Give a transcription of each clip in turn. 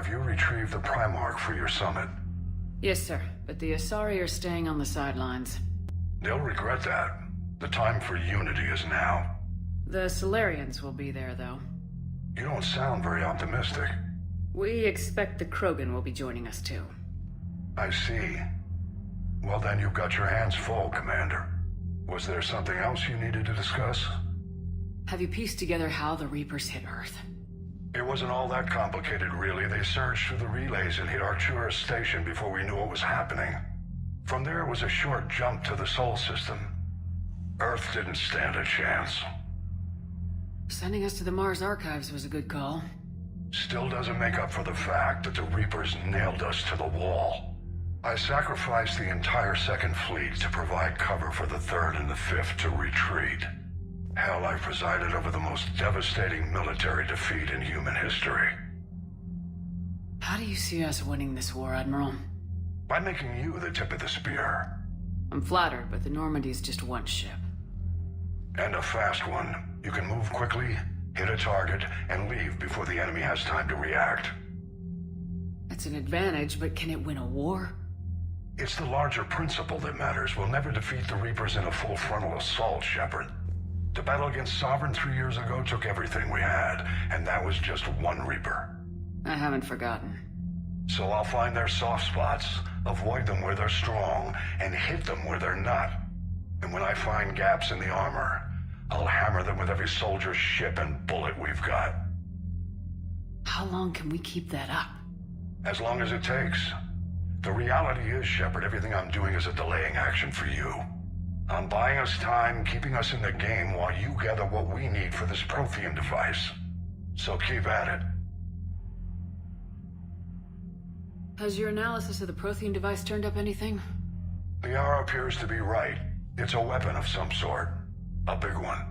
have you retrieved the Primarch for your summit? Yes, sir, but the Asari are staying on the sidelines. They'll regret that. The time for unity is now. The Solarians will be there, though. You don't sound very optimistic. We expect the Krogan will be joining us, too. I see. Well, then you've got your hands full, Commander. Was there something else you needed to discuss? Have you pieced together how the Reapers hit Earth? It wasn't all that complicated, really. They surged through the relays and hit Arcturus Station before we knew what was happening. From there, it was a short jump to the Sol system. Earth didn't stand a chance. Sending us to the Mars Archives was a good call. Still doesn't make up for the fact that the Reapers nailed us to the wall. I sacrificed the entire Second Fleet to provide cover for the Third and the Fifth to retreat. Hell, I presided over the most devastating military defeat in human history. How do you see us winning this war, Admiral? By making you the tip of the spear. I'm flattered, but the Normandy's just one ship. And a fast one. You can move quickly, hit a target, and leave before the enemy has time to react. That's an advantage, but can it win a war? It's the larger principle that matters. We'll never defeat the Reapers in a full frontal assault, Shepard. The battle against Sovereign 3 years ago took everything we had, and that was just one Reaper. I haven't forgotten. So I'll find their soft spots, avoid them where they're strong, and hit them where they're not. And when I find gaps in the armor, I'll hammer them with every soldier, ship, and bullet we've got. How long can we keep that up? As long as it takes. The reality is, Shepard, everything I'm doing is a delaying action for you. I'm buying us time, keeping us in the game while you gather what we need for this Prothean device. So keep at it. Has your analysis of the Prothean device turned up anything? The R appears to be right. It's a weapon of some sort. A big one.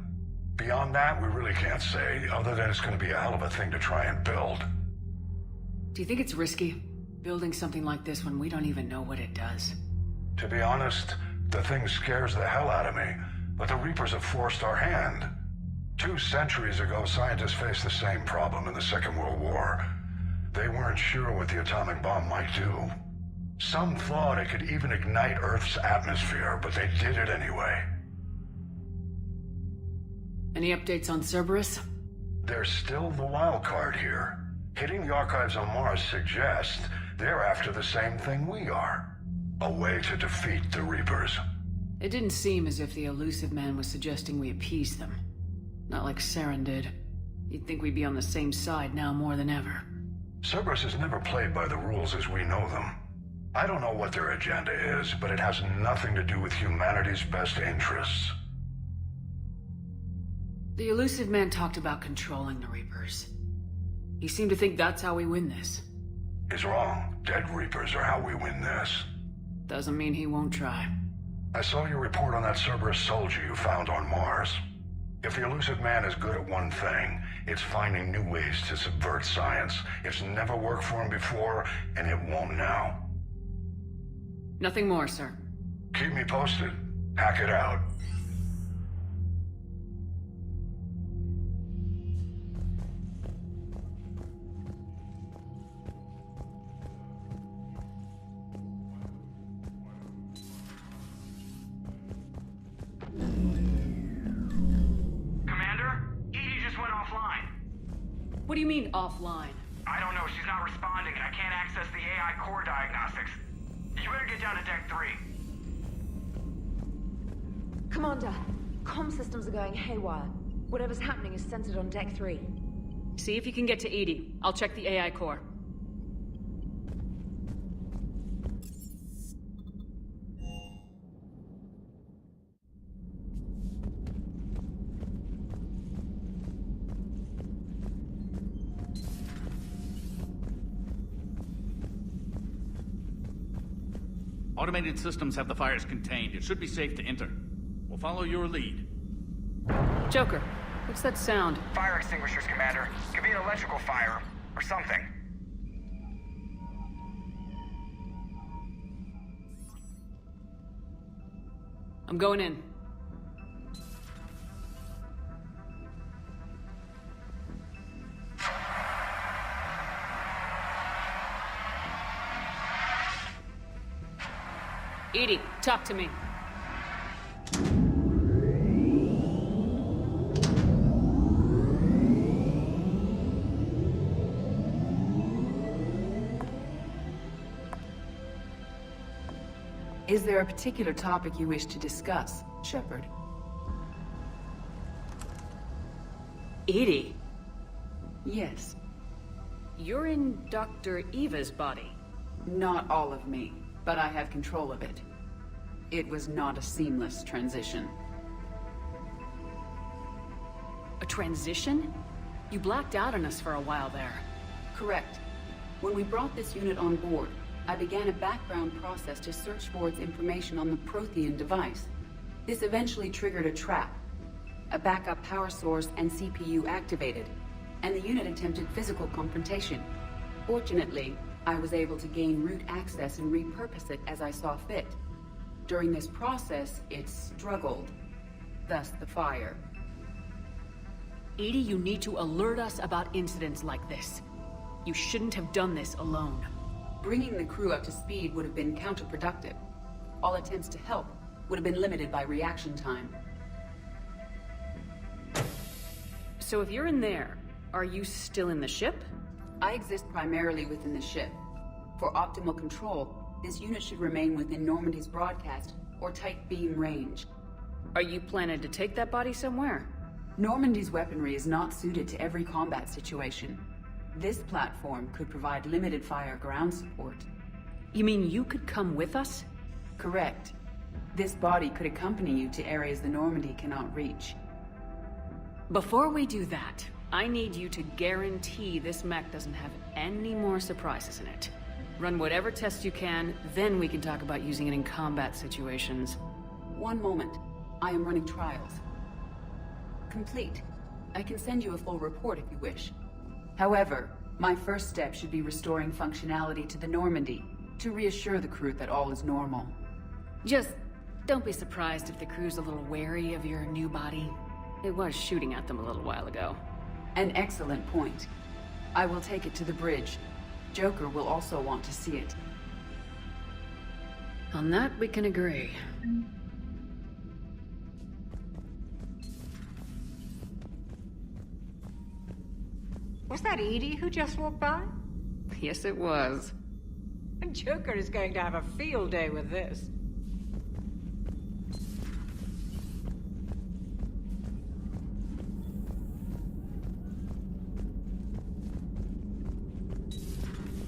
Beyond that, we really can't say, other than it's going to be a hell of a thing to try and build. Do you think it's risky, building something like this when we don't even know what it does? To be honest, the thing scares the hell out of me, but the Reapers have forced our hand. 2 centuries ago, scientists faced the same problem in the Second World War. They weren't sure what the atomic bomb might do. Some thought it could even ignite Earth's atmosphere, but they did it anyway. Any updates on Cerberus? They're still the wild card here. Hitting the archives on Mars suggests they're after the same thing we are. A way to defeat the Reapers. It didn't seem as if the elusive man was suggesting we appease them. Not like Saren did. You'd think we'd be on the same side now more than ever. Cerberus has never played by the rules as we know them. I don't know what their agenda is, but it has nothing to do with humanity's best interests. The elusive man talked about controlling the Reapers. He seemed to think that's how we win this. He's wrong. Dead Reapers are how we win this. Doesn't mean he won't try. I saw your report on that Cerberus soldier you found on Mars. If the elusive man is good at one thing, it's finding new ways to subvert science. It's never worked for him before, and it won't now. Nothing more, sir. Keep me posted. Hack it out. What do you mean, offline? I don't know. She's not responding, and I can't access the AI core diagnostics. You better get down to Deck 3. Commander, comm systems are going haywire. Whatever's happening is centered on Deck 3. See if you can get to Edie. I'll check the AI core. Automated systems have the fires contained. It should be safe to enter. We'll follow your lead. Joker, what's that sound? Fire extinguishers, Commander. Could be an electrical fire, or something. I'm going in. Edie, talk to me. Is there a particular topic you wish to discuss, Shepard? Edie, Yes. you're in Dr. Eva's body. Not all of me, but I have control of it. It was not a seamless transition. A transition? You blacked out on us for a while there. Correct. When we brought this unit on board, I began a background process to search for its information on the Prothean device. This eventually triggered a trap. A backup power source and CPU activated, and the unit attempted physical confrontation. Fortunately, I was able to gain root access and repurpose it as I saw fit. During this process, it struggled. Thus the fire. Edie, you need to alert us about incidents like this. You shouldn't have done this alone. Bringing the crew up to speed would have been counterproductive. All attempts to help would have been limited by reaction time. So if you're in there, are you still in the ship? I exist primarily within the ship. For optimal control, this unit should remain within Normandy's broadcast or tight beam range. Are you planning to take that body somewhere? Normandy's weaponry is not suited to every combat situation. This platform could provide limited fire ground support. You mean you could come with us? Correct. This body could accompany you to areas the Normandy cannot reach. Before we do that, I need you to guarantee this mech doesn't have any more surprises in it. Run whatever tests you can, then we can talk about using it in combat situations. One moment. I am running trials. Complete. I can send you a full report if you wish. However, my first step should be restoring functionality to the Normandy, to reassure the crew that all is normal. Just don't be surprised if the crew's a little wary of your new body. It was shooting at them a little while ago. An excellent point. I will take it to the bridge. Joker will also want to see it. On that, we can agree. Was that Edie who just walked by? Yes, it was. Joker is going to have a field day with this.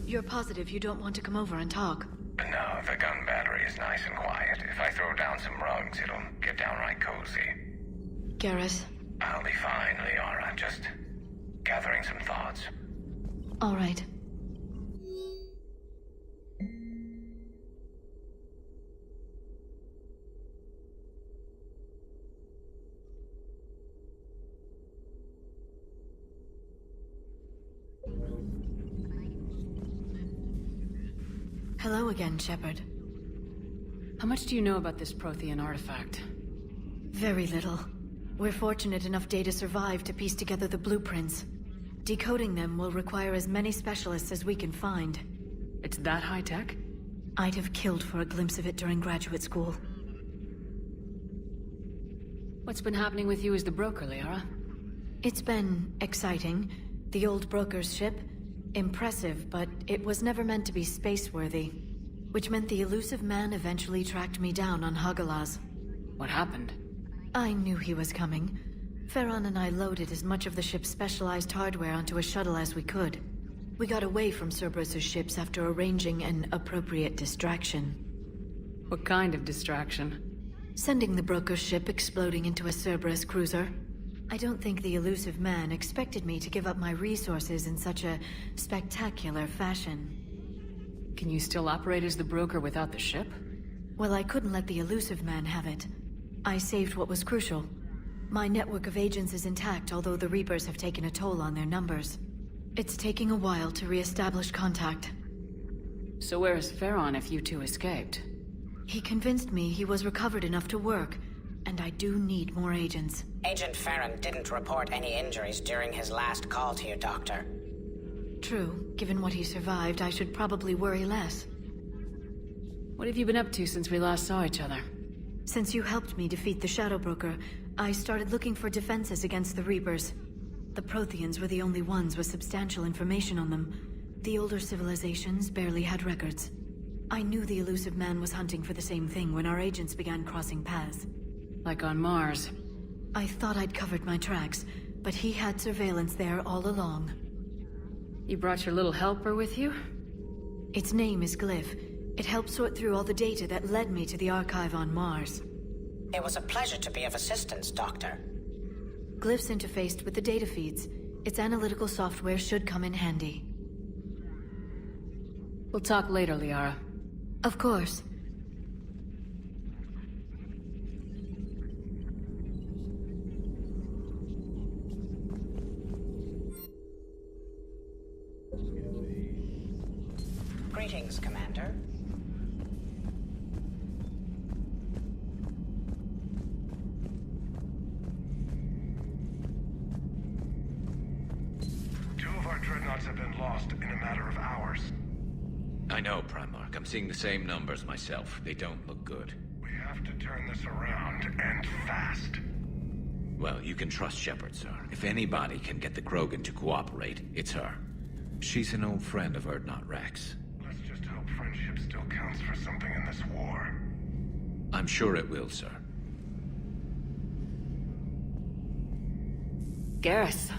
You're positive you don't want to come over and talk? No, the gun battery is nice and quiet. If I throw down some rugs, it'll get downright cozy. Garrus? I'll be fine, Liara. Just gathering some thoughts. All right. Hello again, Shepard. How much do you know about this Prothean artifact? Very little. We're fortunate enough Data survived to piece together the blueprints. Decoding them will require as many specialists as we can find. It's that high-tech? I'd have killed for a glimpse of it during graduate school. What's been happening with you as the broker, Liara? It's been exciting. The old broker's ship. Impressive, but it was never meant to be space-worthy. Which meant the elusive man eventually tracked me down on Hagalaz. What happened? I knew he was coming. Farron and I loaded as much of the ship's specialized hardware onto a shuttle as we could. We got away from Cerberus's ships after arranging an appropriate distraction. What kind of distraction? Sending the broker's ship exploding into a Cerberus cruiser. I don't think the elusive man expected me to give up my resources in such a spectacular fashion. Can you still operate as the broker without the ship? Well, I couldn't let the elusive man have it. I saved what was crucial. My network of agents is intact, although the Reapers have taken a toll on their numbers. It's taking a while to re-establish contact. So where is Farron if you two escaped? He convinced me he was recovered enough to work, and I do need more agents. Agent Farron didn't report any injuries during his last call to you, Doctor. True. Given what he survived, I should probably worry less. What have you been up to since we last saw each other? Since you helped me defeat the Shadow Broker, I started looking for defenses against the Reapers. The Protheans were the only ones with substantial information on them. The older civilizations barely had records. I knew the elusive man was hunting for the same thing when our agents began crossing paths. Like on Mars. I thought I'd covered my tracks, but he had surveillance there all along. You brought your little helper with you? Its name is Glyph. It helped sort through all the data that led me to the archive on Mars. It was a pleasure to be of assistance, Doctor. Glyph's interfaced with the data feeds. Its analytical software should come in handy. We'll talk later, Liara. Of course. Greetings, Commander. Two of our dreadnoughts have been lost in a matter of hours. I know, Primarch. I'm seeing the same numbers myself. They don't look good. We have to turn this around, and fast. Well, you can trust Shepard, sir. If anybody can get the Krogan to cooperate, it's her. She's an old friend of Urdnot Rex. Let's just hope friendship still counts for something in this war. I'm sure it will, sir. Garrus.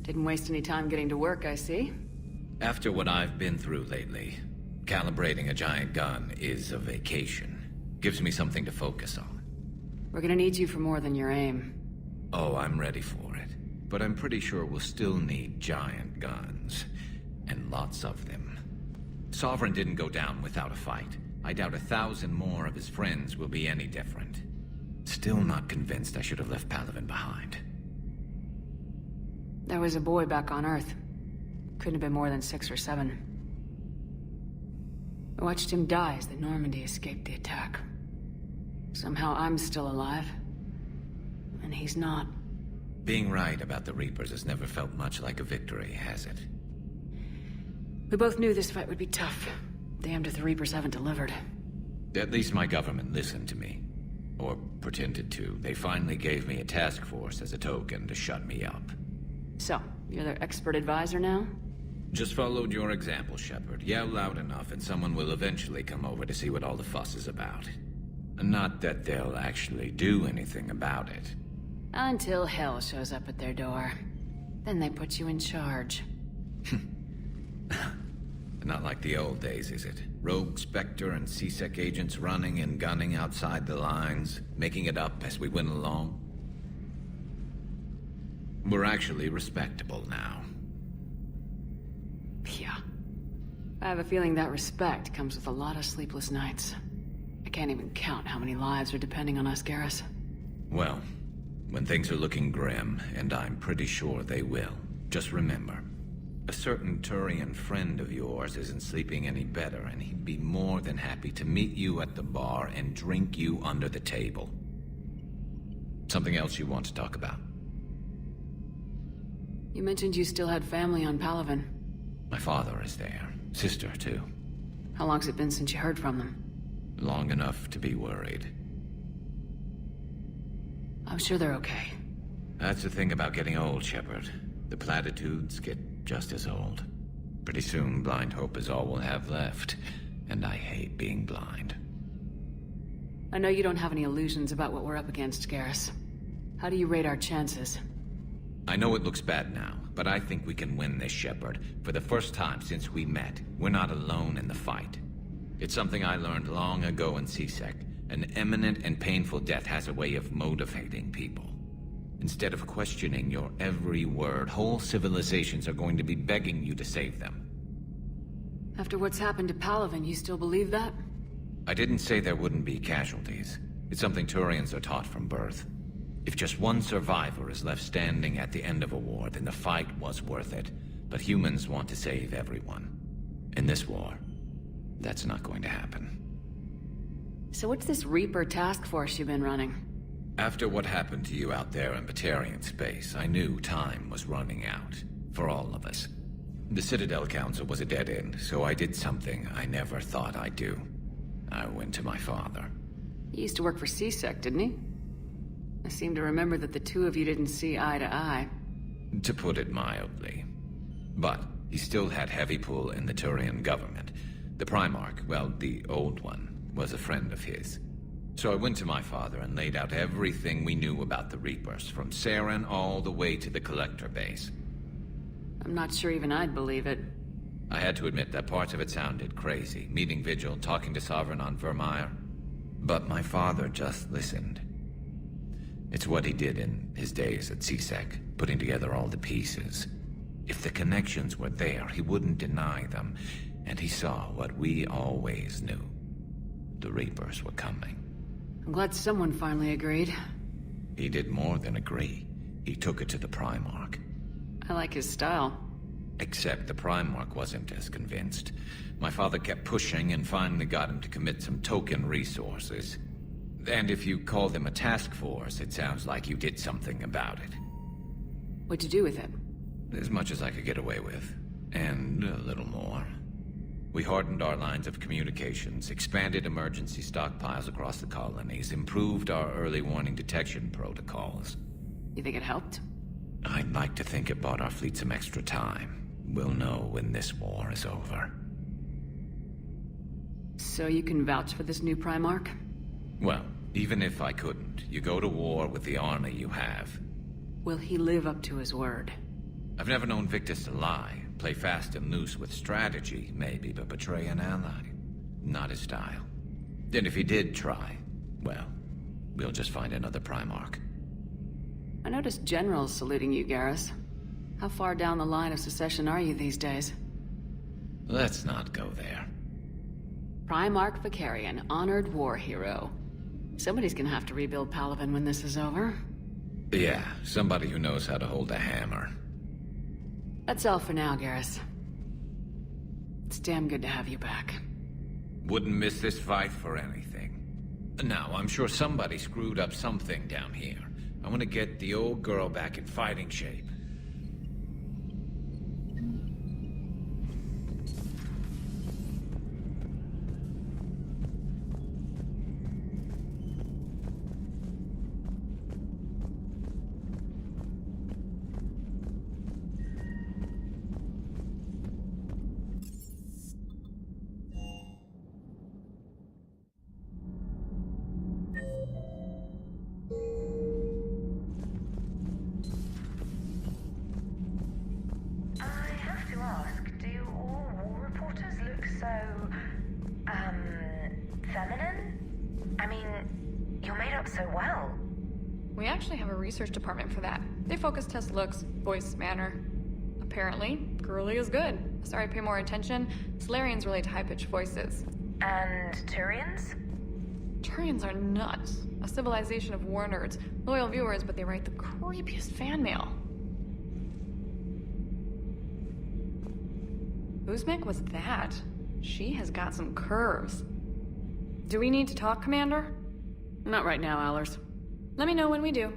Didn't waste any time getting to work, I see. After what I've been through lately, calibrating a giant gun is a vacation. Gives me something to focus on. We're gonna need you for more than your aim. Oh, I'm ready for it. But I'm pretty sure we'll still need giant guns. And lots of them. Sovereign didn't go down without a fight. I doubt 1,000 more of his friends will be any different. Still not convinced I should have left Palaven behind. There was a boy back on Earth. Couldn't have been more than 6 or 7. I watched him die as the Normandy escaped the attack. Somehow I'm still alive. And he's not. Being right about the Reapers has never felt much like a victory, has it? We both knew this fight would be tough. Damned if the Reapers haven't delivered. At least my government listened to me. Or pretended to. They finally gave me a task force as a token to shut me up. So, you're their expert advisor now? Just followed your example, Shepard. Yell loud enough and someone will eventually come over to see what all the fuss is about. Not that they'll actually do anything about it. Until hell shows up at their door. Then they put you in charge. Not like the old days, is it? Rogue Spectre and C-Sec agents running and gunning outside the lines, making it up as we went along. We're actually respectable now. Yeah. I have a feeling that respect comes with a lot of sleepless nights. I can't even count how many lives are depending on us, Garrus. Well, when things are looking grim, and I'm pretty sure they will, just remember, a certain Turian friend of yours isn't sleeping any better, and he'd be more than happy to meet you at the bar and drink you under the table. Something else you want to talk about? You mentioned you still had family on Palaven. My father is there. Sister, too. How long's it been since you heard from them? Long enough to be worried. I'm sure they're okay. That's the thing about getting old, Shepard. The platitudes get just as old. Pretty soon, blind hope is all we'll have left. And I hate being blind. I know you don't have any illusions about what we're up against, Garrus. How do you rate our chances? I know it looks bad now, but I think we can win this, Shepard. For the first time since we met, we're not alone in the fight. It's something I learned long ago in C-Sec. An imminent and painful death has a way of motivating people. Instead of questioning your every word, whole civilizations are going to be begging you to save them. After what's happened to Palaven, you still believe that? I didn't say there wouldn't be casualties. It's something Turians are taught from birth. If just one survivor is left standing at the end of a war, then the fight was worth it. But humans want to save everyone. In this war, that's not going to happen. So what's this Reaper task force you've been running? After what happened to you out there in Batarian space, I knew time was running out. For all of us. The Citadel Council was a dead end, so I did something I never thought I'd do. I went to my father. He used to work for CSEC, didn't he? I seem to remember that the two of you didn't see eye to eye. To put it mildly. But he still had heavy pull in the Turian government. The Primarch, well, the old one, was a friend of his. So I went to my father and laid out everything we knew about the Reapers, from Saren all the way to the Collector base. I'm not sure even I'd believe it. I had to admit that parts of it sounded crazy, meeting Vigil, talking to Sovereign on Vermeer. But my father just listened. It's what he did in his days at CSEC, putting together all the pieces. If the connections were there, he wouldn't deny them, and he saw what we always knew. The Reapers were coming. I'm glad someone finally agreed. He did more than agree. He took it to the Primarch. I like his style. Except the Primarch wasn't as convinced. My father kept pushing and finally got him to commit some token resources. And if you call them a task force, it sounds like you did something about it. What'd you do with it? As much as I could get away with. And a little more. We hardened our lines of communications, expanded emergency stockpiles across the colonies, improved our early warning detection protocols. You think it helped? I'd like to think it bought our fleet some extra time. We'll know when this war is over. So you can vouch for this new Primarch? Well, even if I couldn't, you go to war with the army you have. Will he live up to his word? I've never known Victus to lie. Play fast and loose with strategy, maybe, but betray an ally. Not his style. And if he did try, well, we'll just find another Primarch. I noticed generals saluting you, Garrus. How far down the line of succession are you these days? Let's not go there. Primarch Vicarian, honored war hero. Somebody's gonna have to rebuild Palaven when this is over. Yeah, somebody who knows how to hold a hammer. That's all for now, Garrus. It's damn good to have you back. Wouldn't miss this fight for anything. Now, I'm sure somebody screwed up something down here. I want to get the old girl back in fighting shape. We actually have a research department for that. They focus test looks, voice, manner. Apparently, girly is good. Sorry, pay more attention. Solarians relate to high-pitched voices. And Turians? Turians are nuts. A civilization of war nerds. Loyal viewers, but they write the creepiest fan mail. Whose mech was that? She has got some curves. Do we need to talk, Commander? Not right now, Allers. Let me know when we do.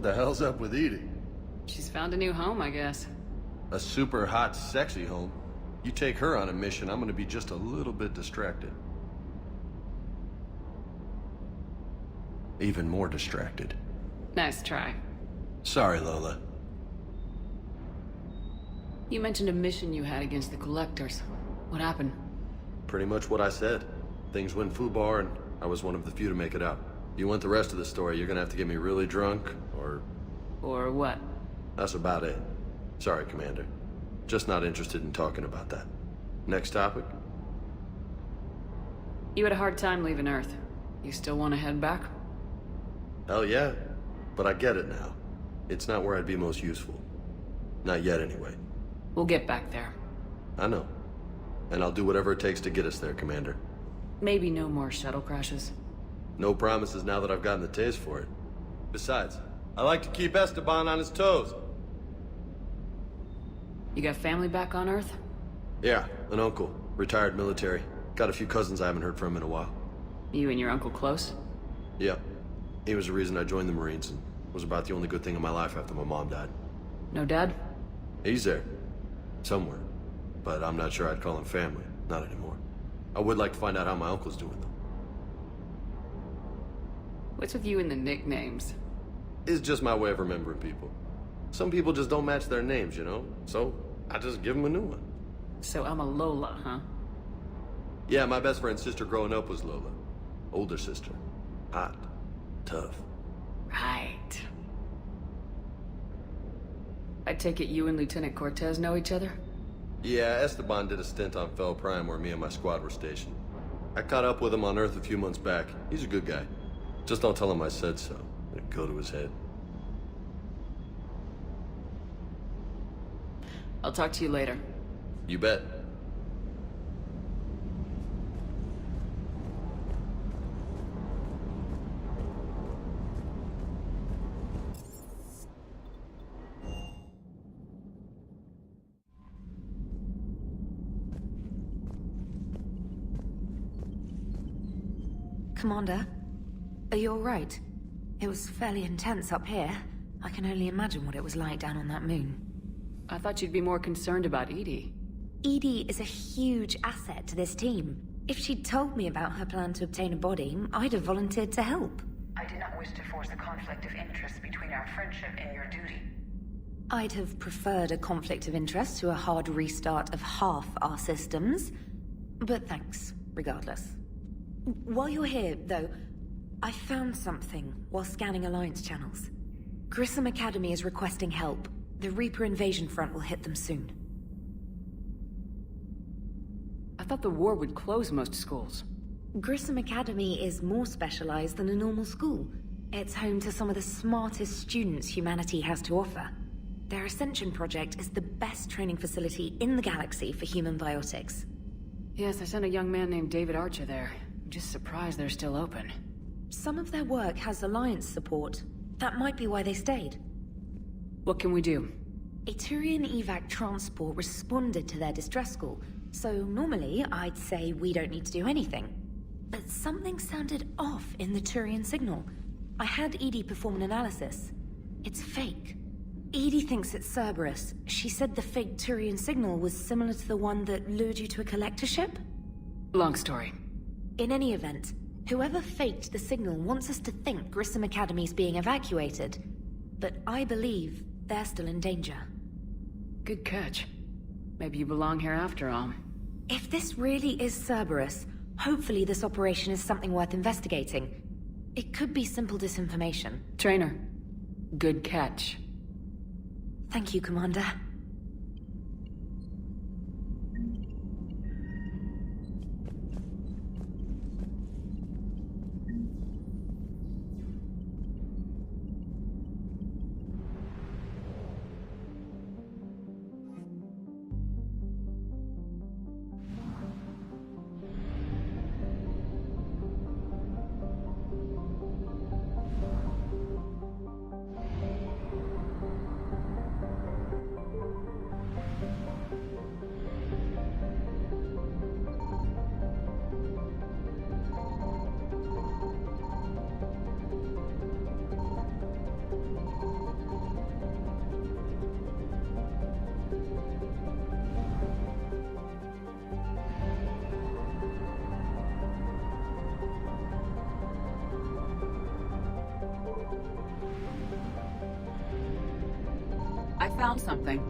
What the hell's up with Edie? She's found a new home, I guess. A super hot, sexy home. You take her on a mission, I'm gonna be just a little bit distracted. Even more distracted. Nice try. Sorry, Lola. You mentioned a mission you had against the Collectors. What happened? Pretty much what I said. Things went foobar, and I was one of the few to make it out. You want the rest of the story, you're gonna have to get me really drunk, or... Or what? That's about it. Sorry, Commander. Just not interested in talking about that. Next topic? You had a hard time leaving Earth. You still want to head back? Hell yeah. But I get it now. It's not where I'd be most useful. Not yet, anyway. We'll get back there. I know. And I'll do whatever it takes to get us there, Commander. Maybe no more shuttle crashes. No promises now that I've gotten the taste for it. Besides, I like to keep Esteban on his toes. You got family back on Earth? Yeah, an uncle. Retired military. Got a few cousins I haven't heard from in a while. You and your uncle close? Yeah. He was the reason I joined the Marines, and was about the only good thing in my life after my mom died. No dad? He's there. Somewhere. But I'm not sure I'd call him family. Not anymore. I would like to find out how my uncle's doing, though. What's with you and the nicknames? It's just my way of remembering people. Some people just don't match their names, you know? So, I just give them a new one. So I'm a Lola, huh? Yeah, my best friend's sister growing up was Lola. Older sister. Hot. Tough. Right. I take it you and Lieutenant Cortez know each other? Yeah, Esteban did a stint on Fel Prime where me and my squad were stationed. I caught up with him on Earth a few months back. He's a good guy. Just don't tell him I said so. It'd go to his head. I'll talk to you later. You bet. Commander, are you all right? It was fairly intense up here. I can only imagine what it was like down on that moon. I thought you'd be more concerned about Edie. Edie is a huge asset to this team. If she'd told me about her plan to obtain a body, I'd have volunteered to help. I did not wish to force a conflict of interest between our friendship and your duty. I'd have preferred a conflict of interest to a hard restart of half our systems. But thanks, regardless. While you're here, though, I found something while scanning Alliance channels. Grissom Academy is requesting help. The Reaper invasion front will hit them soon. I thought the war would close most schools. Grissom Academy is more specialized than a normal school. It's home to some of the smartest students humanity has to offer. Their Ascension project is the best training facility in the galaxy for human biotics. Yes, I sent a young man named David Archer there. I'm just surprised they're still open. Some of their work has Alliance support. That might be why they stayed. What can we do? A Turian evac transport responded to their distress call, so normally I'd say we don't need to do anything. But something sounded off in the Turian signal. I had Edie perform an analysis. It's fake. Edie thinks it's Cerberus. She said the fake Turian signal was similar to the one that lured you to a collector ship? Long story. In any event, whoever faked the signal wants us to think Grissom Academy's being evacuated. But I believe they're still in danger. Good catch. Maybe you belong here after all. If this really is Cerberus, hopefully this operation is something worth investigating. It could be simple disinformation. Trainer, good catch. Thank you, Commander. I found something.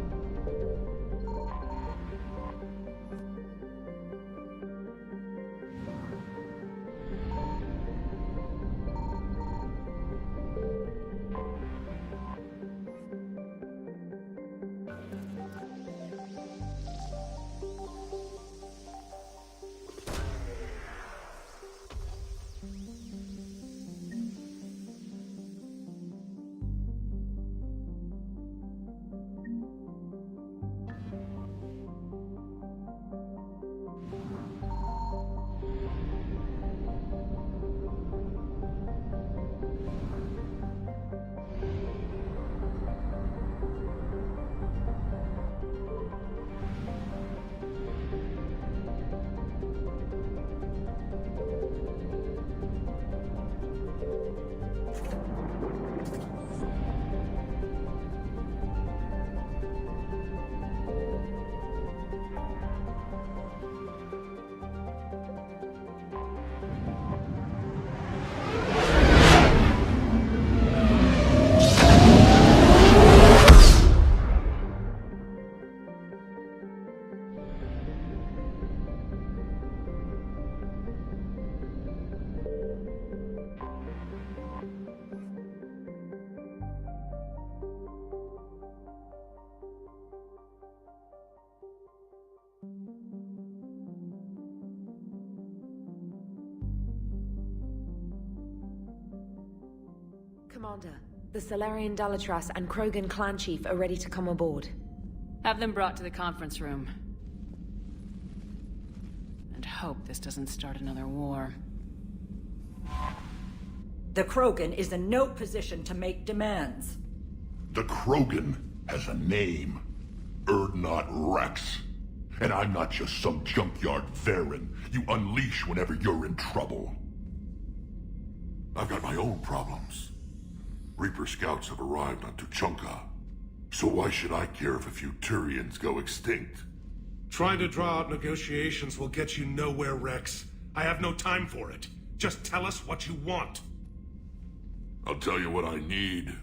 Commander, the Solarian Dalatras and Krogan clan chief are ready to come aboard. Have them brought to the conference room. And hope this doesn't start another war. The Krogan is in no position to make demands. The Krogan has a name. Erdnot Rex. And I'm not just some junkyard Varen you unleash whenever you're in trouble. I've got my own problems. Reaper scouts have arrived on Tuchanka. So why should I care if a few Turians go extinct? Trying to draw out negotiations will get you nowhere, Rex. I have no time for it. Just tell us what you want. I'll tell you what I need.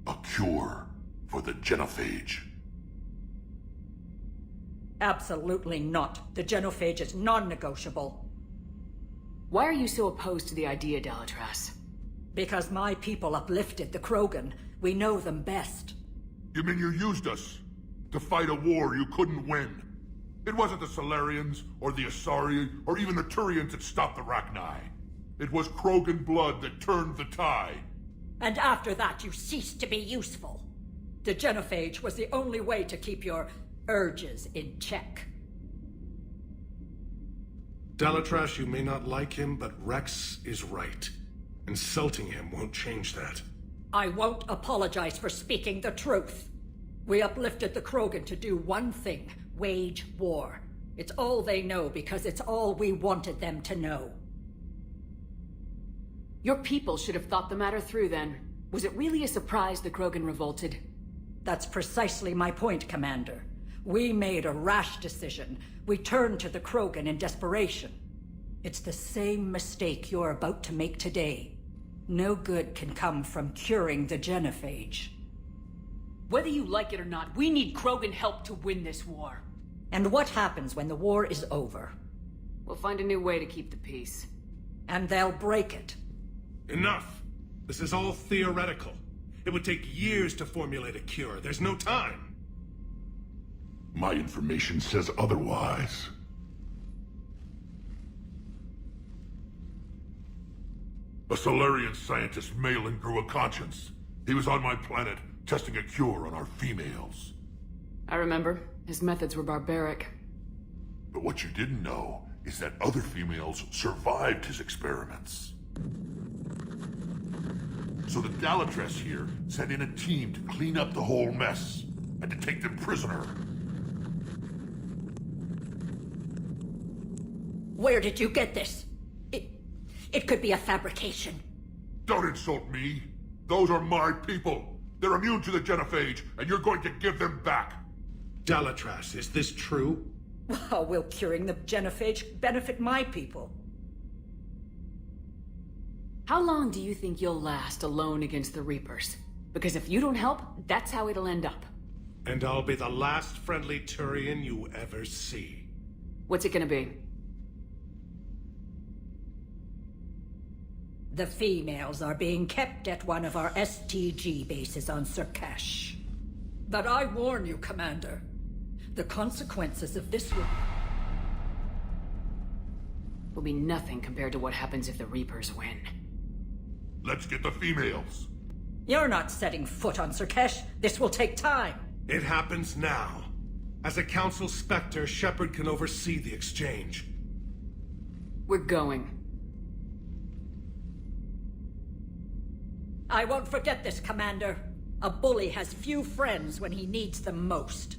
A cure for the genophage. Absolutely not. The genophage is non-negotiable. Why are you so opposed to the idea, Dalatras? Because my people uplifted the Krogan. We know them best. You mean you used us to fight a war you couldn't win? It wasn't the Solarians, or the Asari, or even the Turians that stopped the Rachni. It was Krogan blood that turned the tide. And after that, you ceased to be useful. The genophage was the only way to keep your urges in check. Dalatras, you may not like him, but Rex is right. Insulting him won't change that. I won't apologize for speaking the truth. We uplifted the Krogan to do one thing, wage war. It's all they know because it's all we wanted them to know. Your people should have thought the matter through then. Was it really a surprise the Krogan revolted? That's precisely my point, Commander. We made a rash decision. We turned to the Krogan in desperation. It's the same mistake you're about to make today. No good can come from curing the genophage. Whether you like it or not, we need Krogan help to win this war. And what happens when the war is over? We'll find a new way to keep the peace. And they'll break it. Enough! This is all theoretical. It would take years to formulate a cure. There's no time. My information says otherwise. A Solarian scientist Malin grew a conscience. He was on my planet, testing a cure on our females. I remember. His methods were barbaric. But what you didn't know is that other females survived his experiments. So the Dalatras here sent in a team to clean up the whole mess, and to take them prisoner. Where did you get this? It could be a fabrication. Don't insult me. Those are my people. They're immune to the genophage, and you're going to give them back. Dalatras, is this true? How will curing the genophage benefit my people? How long do you think you'll last alone against the Reapers? Because if you don't help, that's how it'll end up. And I'll be the last friendly Turian you ever see. What's it gonna be? The females are being kept at one of our STG bases on Sur'Kesh. But I warn you, Commander, the consequences of this will be nothing compared to what happens if the Reapers win. Let's get the females. You're not setting foot on Sur'Kesh. This will take time. It happens now. As a Council Spectre, Shepard can oversee the exchange. We're going. I won't forget this, Commander. A bully has few friends when he needs them most.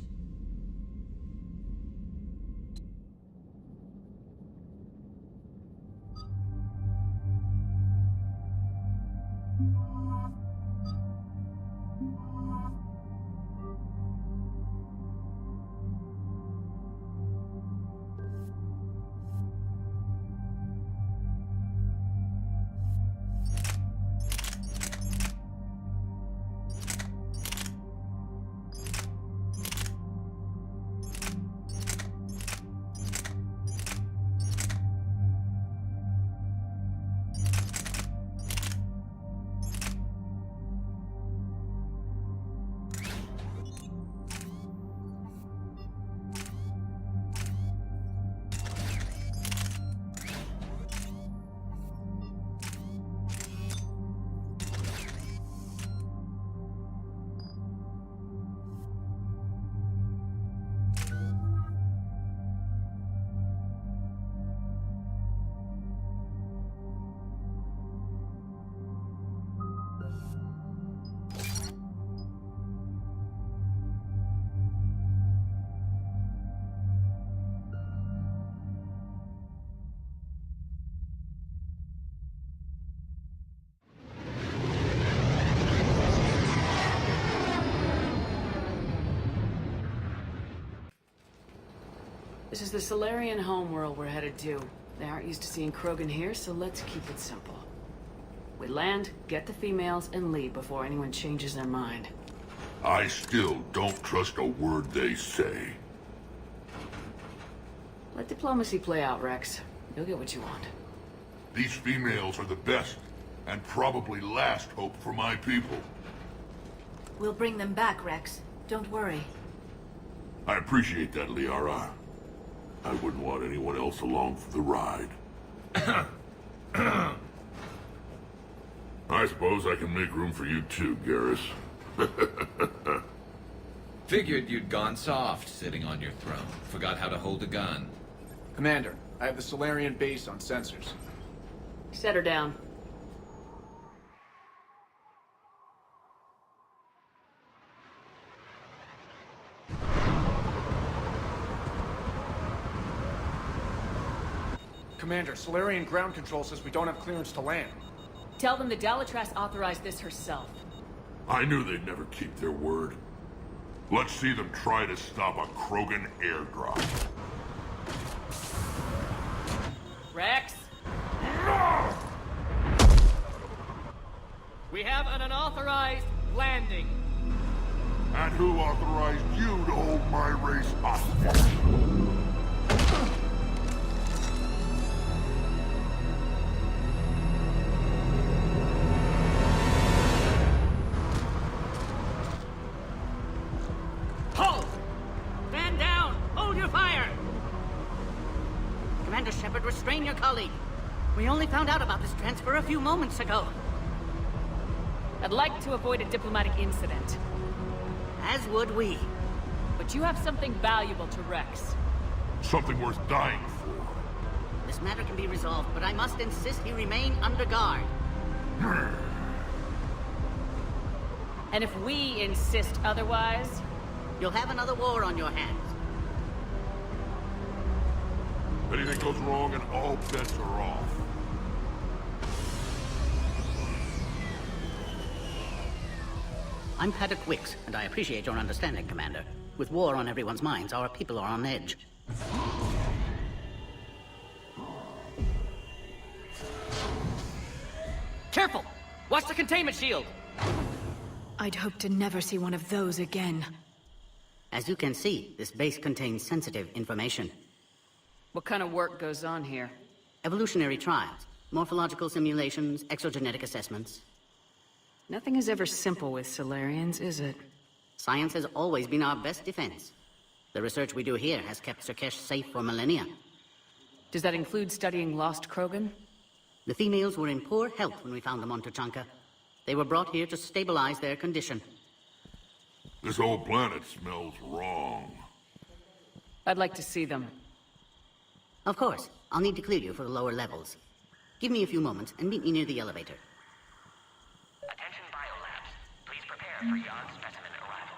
This is the Solarian homeworld we're headed to. They aren't used to seeing Krogan here, so let's keep it simple. We land, get the females, and leave before anyone changes their mind. I still don't trust a word they say. Let diplomacy play out, Rex. You'll get what you want. These females are the best, and probably last hope for my people. We'll bring them back, Rex. Don't worry. I appreciate that, Liara. I wouldn't want anyone else along for the ride. I suppose I can make room for you too, Garrus. Figured you'd gone soft sitting on your throne. Forgot how to hold a gun. Commander, I have the Solarian base on sensors. Set her down. Commander, Solarian ground control says we don't have clearance to land. Tell them the Dalatrass authorized this herself. I knew they'd never keep their word. Let's see them try to stop a Krogan airdrop. Rex? We have an unauthorized landing. And who authorized you to hold my race hostage? Halt! Stand down! Hold your fire! Commander Shepard, restrain your colleague. We only found out about this transfer a few moments ago. I'd like to avoid a diplomatic incident. As would we. But you have something valuable to Rex. Something worth dying for. This matter can be resolved, but I must insist he remain under guard. And if we insist otherwise... You'll have another war on your hands. Anything goes wrong and all bets are off. I'm Paddock Wicks, and I appreciate your understanding, Commander. With war on everyone's minds, our people are on edge. Careful! Watch the containment shield! I'd hope to never see one of those again. As you can see, this base contains sensitive information. What kind of work goes on here? Evolutionary trials, morphological simulations, exogenetic assessments. Nothing is ever simple with Solarians, is it? Science has always been our best defense. The research we do here has kept Sur'Kesh safe for millennia. Does that include studying lost Krogan? The females were in poor health when we found them on Tuchanka. They were brought here to stabilize their condition. This whole planet smells wrong. I'd like to see them. Of course. I'll need to clear you for the lower levels. Give me a few moments and meet me near the elevator. Attention biolabs. Please prepare for yon specimen arrival.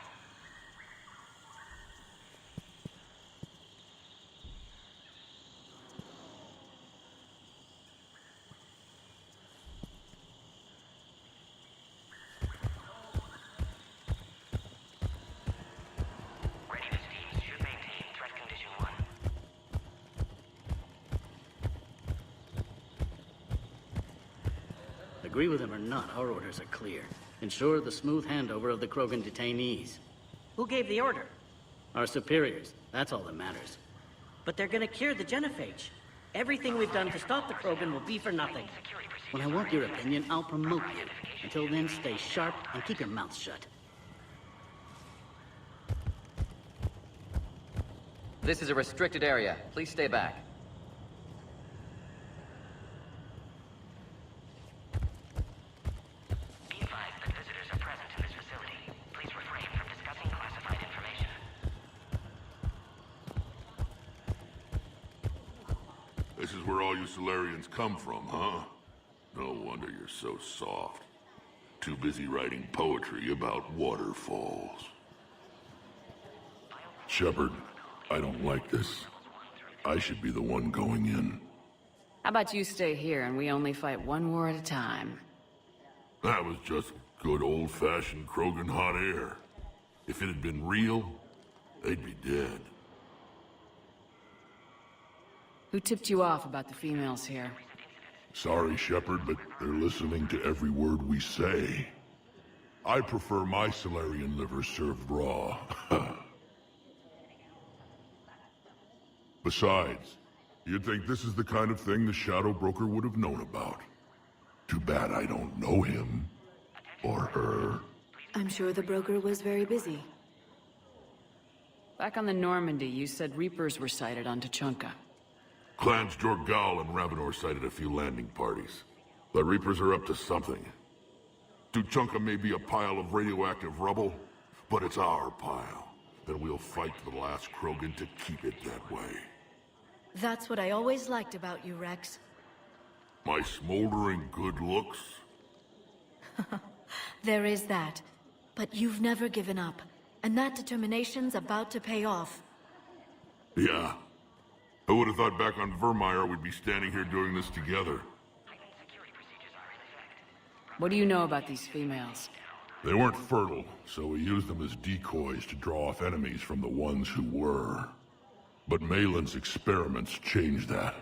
Readiness teams should maintain threat condition 1. Agree with him or not, our orders are clear. Ensure the smooth handover of the Krogan detainees. Who gave the order? Our superiors. That's all that matters. But they're gonna cure the genophage. Everything we've done to stop the Krogan will be for nothing. When I want your opinion, I'll promote you. Until then, stay sharp and keep your mouth shut. This is a restricted area. Please stay back. Be advised that visitors are present in this facility. Please refrain from discussing classified information. This is where all you Solarians come from, huh? No wonder you're so soft. Too busy writing poetry about waterfalls. Shepard, I don't like this. I should be the one going in. How about you stay here and we only fight one war at a time? That was just good old-fashioned Krogan hot air. If it had been real, they'd be dead. Who tipped you off about the females here? Sorry, Shepard, but they're listening to every word we say. I prefer my Solarian liver served raw. Besides, you'd think this is the kind of thing the Shadow Broker would have known about. Too bad I don't know him. Or her. I'm sure the broker was very busy. Back on the Normandy, you said Reapers were sighted on Tuchanka. Clans Jorgal and Ravenor sighted a few landing parties. The Reapers are up to something. Tuchanka may be a pile of radioactive rubble, but it's our pile. And we'll fight to the last Krogan to keep it that way. That's what I always liked about you, Rex. My smoldering good looks? There is that. But you've never given up. And that determination's about to pay off. Yeah. I would have thought back on Vermeer we'd be standing here doing this together. What do you know about these females? They weren't fertile, so we used them as decoys to draw off enemies from the ones who were. But Malin's experiments changed that.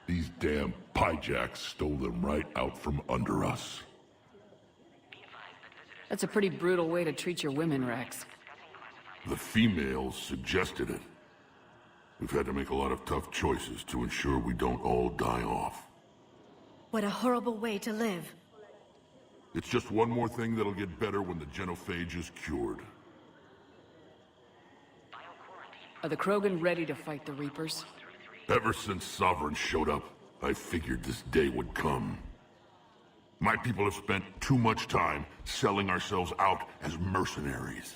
These damn pyjacks stole them right out from under us. That's a pretty brutal way to treat your women, Rex. The females suggested it. We've had to make a lot of tough choices to ensure we don't all die off. What a horrible way to live. It's just one more thing that'll get better when the genophage is cured. Are the Krogan ready to fight the Reapers? Ever since Sovereign showed up, I figured this day would come. My people have spent too much time selling ourselves out as mercenaries.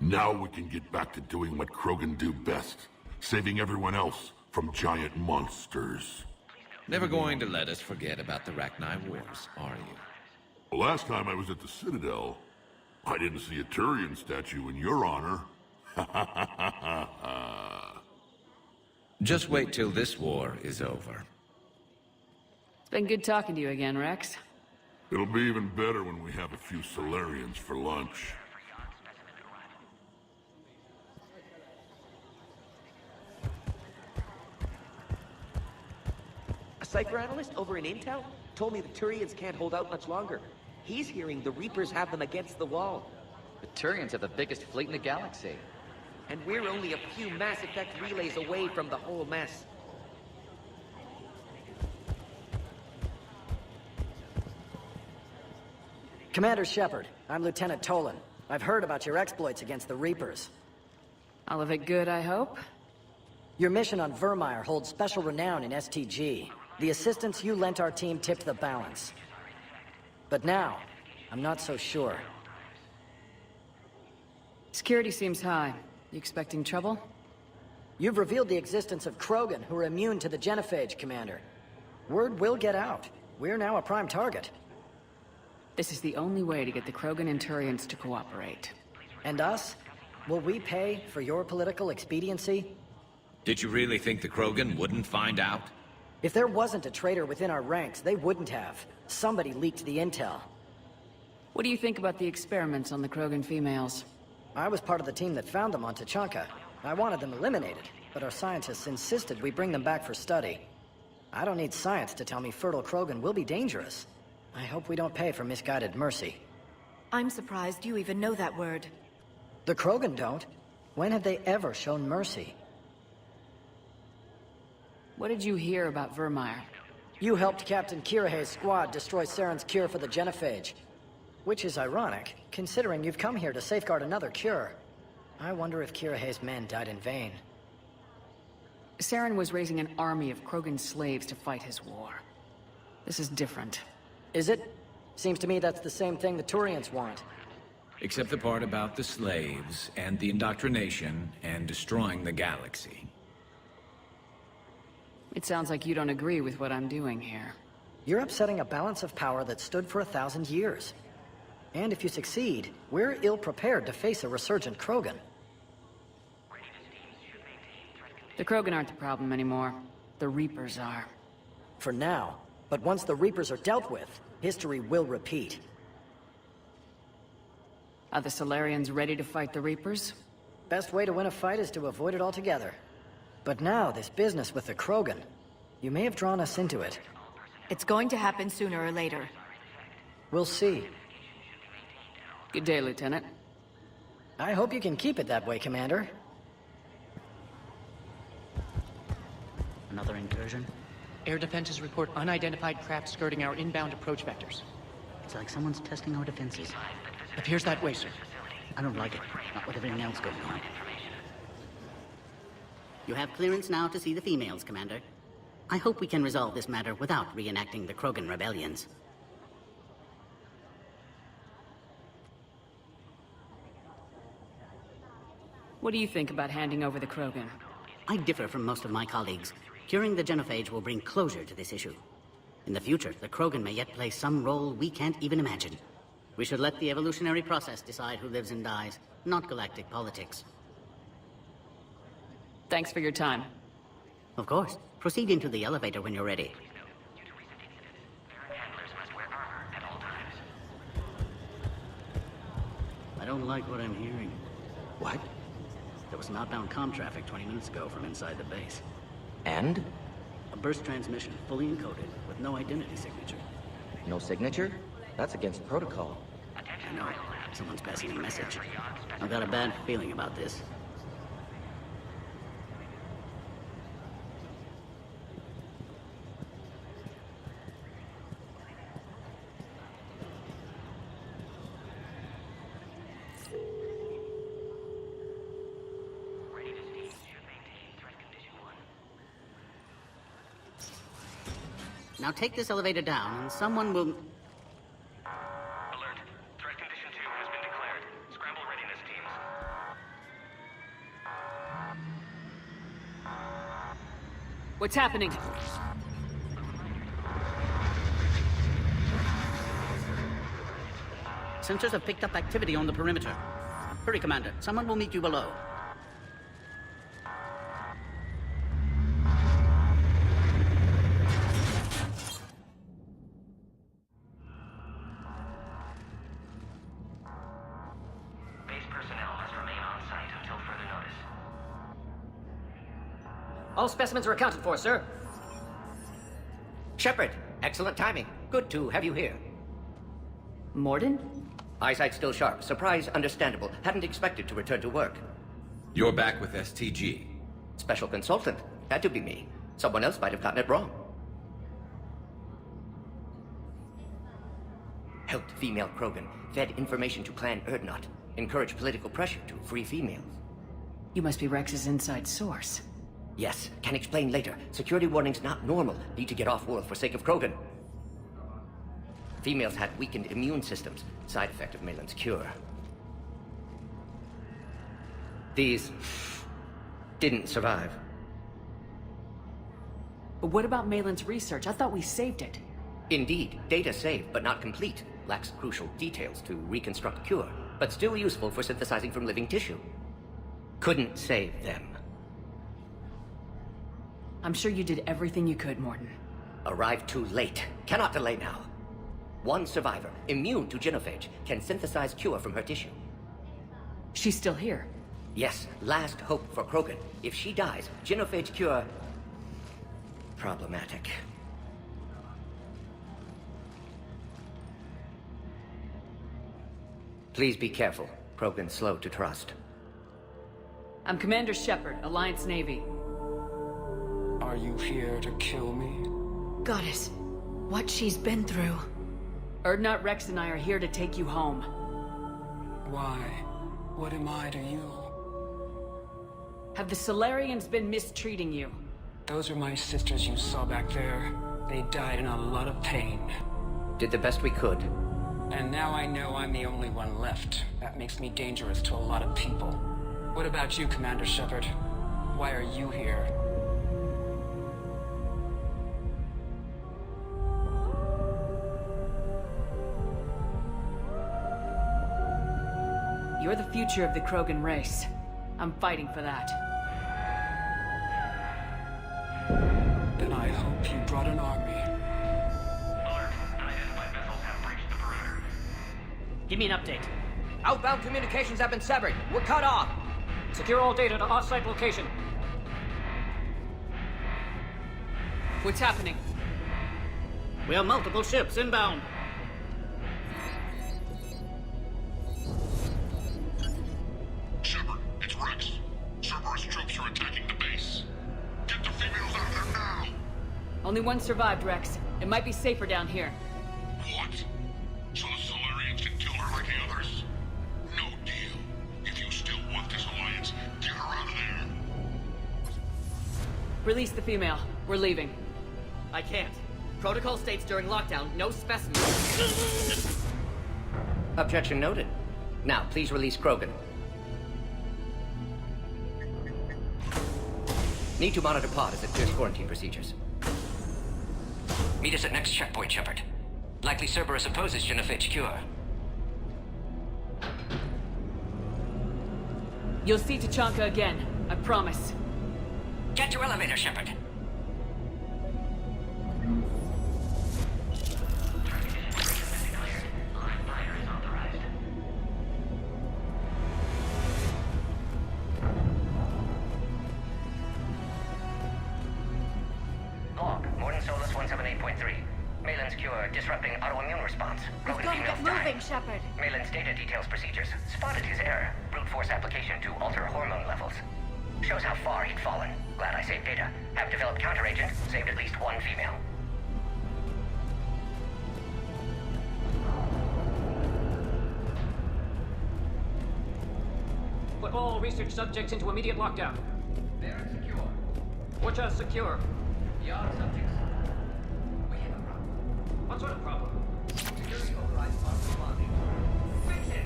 Now we can get back to doing what Krogan do best, saving everyone else from giant monsters. Never going to let us forget about the Rachni Wars, are you? The last time I was at the Citadel, I didn't see a Turian statue in your honor. Just wait till this war is over. It's been good talking to you again, Rex. It'll be even better when we have a few Solarians for lunch. A psychoanalyst over in Intel told me the Turians can't hold out much longer. He's hearing the Reapers have them against the wall. The Turians have the biggest fleet in the galaxy. And we're only a few Mass Effect relays away from the whole mess. Commander Shepard, I'm Lieutenant Tolan. I've heard about your exploits against the Reapers. All of it good, I hope? Your mission on Vermeer holds special renown in STG. The assistance you lent our team tipped the balance. But now, I'm not so sure. Security seems high. You expecting trouble? You've revealed the existence of Krogan who are immune to the genophage, Commander. Word will get out. We're now a prime target. This is the only way to get the Krogan and Turians to cooperate. And us? Will we pay for your political expediency? Did you really think the Krogan wouldn't find out? If there wasn't a traitor within our ranks, they wouldn't have. Somebody leaked the intel. What do you think about the experiments on the Krogan females? I was part of the team that found them on Tachanka. I wanted them eliminated, but our scientists insisted we bring them back for study. I don't need science to tell me fertile Krogan will be dangerous. I hope we don't pay for misguided mercy. I'm surprised you even know that word. The Krogan don't. When have they ever shown mercy? What did you hear about Vermeer? You helped Captain Kirahe's squad destroy Saren's cure for the genophage. Which is ironic, considering you've come here to safeguard another cure. I wonder if Kirahe's men died in vain. Saren was raising an army of Krogan slaves to fight his war. This is different. Is it? Seems to me that's the same thing the Turians want. Except the part about the slaves, and the indoctrination, and destroying the galaxy. It sounds like you don't agree with what I'm doing here. You're upsetting a balance of power that stood for 1,000 years. And if you succeed, we're ill-prepared to face a resurgent Krogan. The Krogan aren't the problem anymore. The Reapers are. For now. But once the Reapers are dealt with, history will repeat. Are the Solarians ready to fight the Reapers? Best way to win a fight is to avoid it altogether. But now, this business with the Krogan. You may have drawn us into it. It's going to happen sooner or later. We'll see. Good day, Lieutenant. I hope you can keep it that way, Commander. Another incursion? Air defenses report unidentified craft skirting our inbound approach vectors. It's like someone's testing our defenses. Appears that way, sir. I don't like it. Not with everything else going on. You have clearance now to see the females, Commander. I hope we can resolve this matter without reenacting the Krogan rebellions. What do you think about handing over the Krogan? I differ from most of my colleagues. Curing the genophage will bring closure to this issue. In the future, the Krogan may yet play some role we can't even imagine. We should let the evolutionary process decide who lives and dies, not galactic politics. Thanks for your time. Of course. Proceed into the elevator when you're ready. I don't like what I'm hearing. What? There was an outbound comm traffic 20 minutes ago from inside the base. And? A burst transmission, fully encoded, with no identity signature. No signature? That's against protocol. I know. Someone's passing a message. I've got a bad feeling about this. Now take this elevator down, and someone will... Alert. Threat condition 2 has been declared. Scramble readiness teams. What's happening? Sensors have picked up activity on the perimeter. Hurry, Commander. Someone will meet you below. All specimens are accounted for, sir. Shepard, excellent timing. Good to have you here. Morden? Eyesight still sharp. Surprise understandable. Hadn't expected to return to work. You're back with STG. Special consultant. Had to be me. Someone else might have gotten it wrong. Helped female Krogan. Fed information to Clan Erdnot. Encouraged political pressure to free females. You must be Rex's inside source. Yes, can explain later. Security warnings not normal. Need to get off-world for sake of Krogan. Females had weakened immune systems. Side effect of Malin's cure. These didn't survive. But what about Malin's research? I thought we saved it. Indeed, data saved, but not complete. Lacks crucial details to reconstruct cure, but still useful for synthesizing from living tissue. Couldn't save them. I'm sure you did everything you could, Morden. Arrived too late. Cannot delay now. One survivor, immune to genophage, can synthesize cure from her tissue. She's still here? Yes, last hope for Krogan. If she dies, genophage cure... problematic. Please be careful. Krogan's slow to trust. I'm Commander Shepard, Alliance Navy. Are you here to kill me? Goddess, what she's been through. Erdnot, Rex, and I are here to take you home. Why? What am I to you? Have the Solarians been mistreating you? Those are my sisters you saw back there. They died in a lot of pain. Did the best we could. And now I know I'm the only one left. That makes me dangerous to a lot of people. What about you, Commander Shepard? Why are you here? You're the future of the Krogan race. I'm fighting for that. Then I hope you brought an army. Alert. Unidentified vessels have breached the perimeter. Give me an update. Outbound communications have been severed. We're cut off. Secure all data to off-site location. What's happening? We have multiple ships inbound. Shepard, it's Rex. Cerberus troops are attacking the base. Get the females out of there now! Only one survived, Rex. It might be safer down here. What? So the Solarians can kill her like the others? No deal. If you still want this alliance, get her out of there. Release the female. We're leaving. I can't. Protocol states during lockdown, no specimens. Objection noted. Now, please release Krogan. Need to monitor pod as it clears quarantine procedures. Meet us at next checkpoint, Shepard. Likely Cerberus opposes genophage cure. You'll see Tachanka again. I promise. Get to elevator, Shepard. Log, Morden Solus 178.3. Malin's cure, disrupting autoimmune response. We've got to get moving, Shepard. Malin's data details procedures. Spotted his error. Brute force application to alter hormone levels. Shows how far he'd fallen. Glad I saved data. Have developed counteragent. Saved at least one female. Put all research subjects into immediate lockdown. They're secure. Watch us secure. Beyond subjects. We have a problem. What sort of problem? Security overrides not responding. Fix it!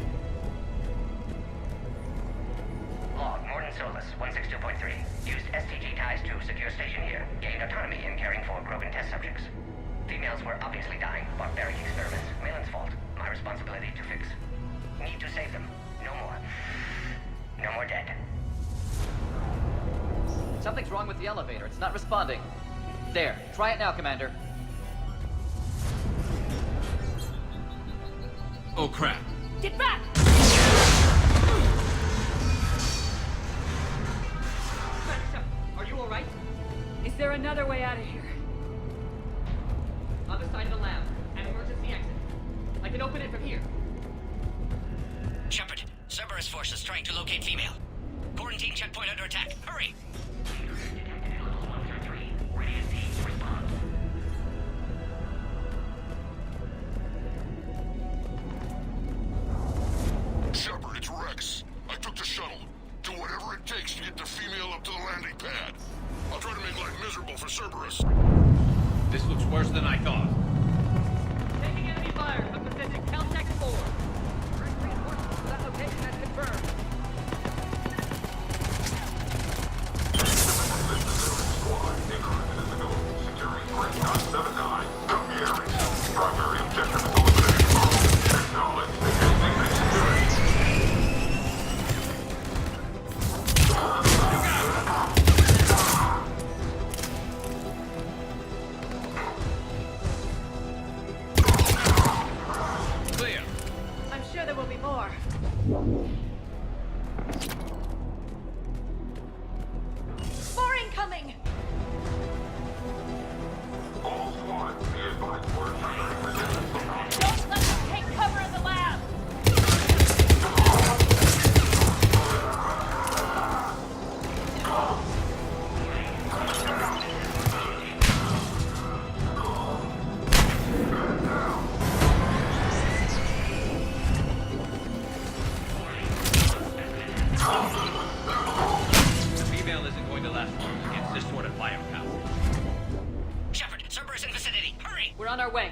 Log, Morden Solus 162.3. Used STG ties to secure station here. Gained autonomy in caring for Krogan test subjects. Females were obviously dying. Barbaric experiments. Malin's fault. My responsibility to fix. Need to save them. No more. No more dead. Something's wrong with the elevator. It's not responding. There. Try it now, Commander. Oh, crap. Get back! Are you alright? Is there another way out of here? Other side of the lab. An emergency exit. I can open open it from here. Shepard, Cerberus forces trying to locate female. Quarantine checkpoint under attack. Hurry! Shepard, it's Rex. I took the shuttle. Do whatever it takes to get the female up to the landing pad. I'll try to make life miserable for Cerberus. This looks worse than I thought. Taking enemy fire from position Caltech 4. Reinforcements to that location has confirmed. I'm sure there will be more. More incoming! Don't let them take cover in the lab! The female isn't going to last long against this sort of firepower. Shepard, Cerberus in vicinity. Hurry! We're on our way.